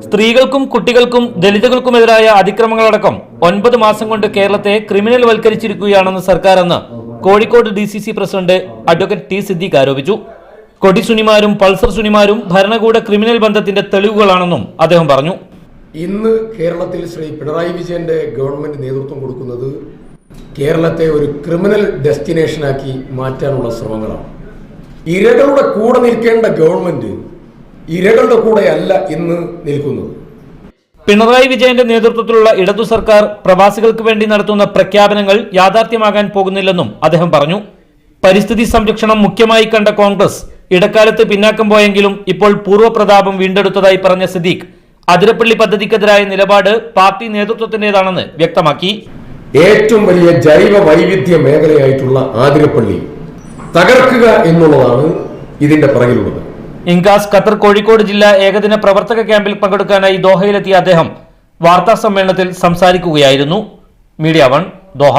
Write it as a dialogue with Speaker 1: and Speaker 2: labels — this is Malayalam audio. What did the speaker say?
Speaker 1: സ്ത്രീകൾക്കും കുട്ടികൾക്കും ദലിതുകൾക്കുമെതിരായ അതിക്രമങ്ങളടക്കം 9 മാസം കൊണ്ട് കേരളത്തെ ക്രിമിനൽ വൽക്കരിച്ചിരിക്കുകയാണെന്ന് സർക്കാരെന്ന് Kozhikode DCC president advocate T Siddique ആരോപിച്ചു. കൊടി സുനിമാരും പൾസർ സുനിമാരും ഭരണകൂട ക്രിമിനൽ ബന്ധത്തിന്റെ തെളിവുകളാണെന്നും അദ്ദേഹം പറഞ്ഞു.
Speaker 2: ഇന്ന് കേരളത്തിൽ ശ്രീ പിണറായി വിജയന്റെ ഗവൺമെന്റ് നേതൃത്വം കൊടുക്കുന്നത് കേരളത്തെ ഒരു ക്രിമിനൽ ഡെസ്റ്റിനേഷനാക്കി മാറ്റാനുള്ള ശ്രമങ്ങളാണ്. ഇരകളുടെ കൂടെ നിൽക്കേണ്ട ഗവൺമെന്റ് ഇരകളുടെ കൂടെയല്ല ഇന്ന് നിൽക്കുന്നത്.
Speaker 1: പിണറായി വിജയന്റെ നേതൃത്വത്തിലുള്ള ഇടതു സർക്കാർ പ്രവാസികൾക്ക് വേണ്ടി നടത്തുന്ന പ്രഖ്യാപനങ്ങൾ യാഥാർത്ഥ്യമാകാൻ പോകുന്നില്ലെന്നും അദ്ദേഹം പറഞ്ഞു. പരിസ്ഥിതി സംരക്ഷണം മുഖ്യമായി കണ്ട കോൺഗ്രസ് ഇടക്കാലത്ത് പിന്നാക്കം പോയെങ്കിലും ഇപ്പോൾ പൂർവ്വപ്രതാപം വീണ്ടെടുത്തതായി പറഞ്ഞ സിദ്ദീഖ് അതിരപ്പള്ളി പദ്ധതിക്കെതിരായ നിലപാട് പാർട്ടി നേതൃത്വത്തിന്റേതാണെന്ന് വ്യക്തമാക്കി.
Speaker 2: ഏറ്റവും വലിയ ജൈവ വൈവിധ്യ മേഖലയായിട്ടുള്ള ആതിരപ്പള്ളി തകർക്കുക എന്നുള്ളതാണ് ഇതിന്റെ പിറകിലുള്ളത്.
Speaker 1: ഇൻകാസ് ഖത്തർ കോഴിക്കോട് ജില്ലാ ഏകദിന പ്രവർത്തക ക്യാമ്പിൽ പങ്കെടുക്കാനായി ദോഹയിലെത്തിയ അദ്ദേഹം വാർത്താ സമ്മേളനത്തിൽ സംസാരിക്കുകയായിരുന്നു. Media 1 Doha.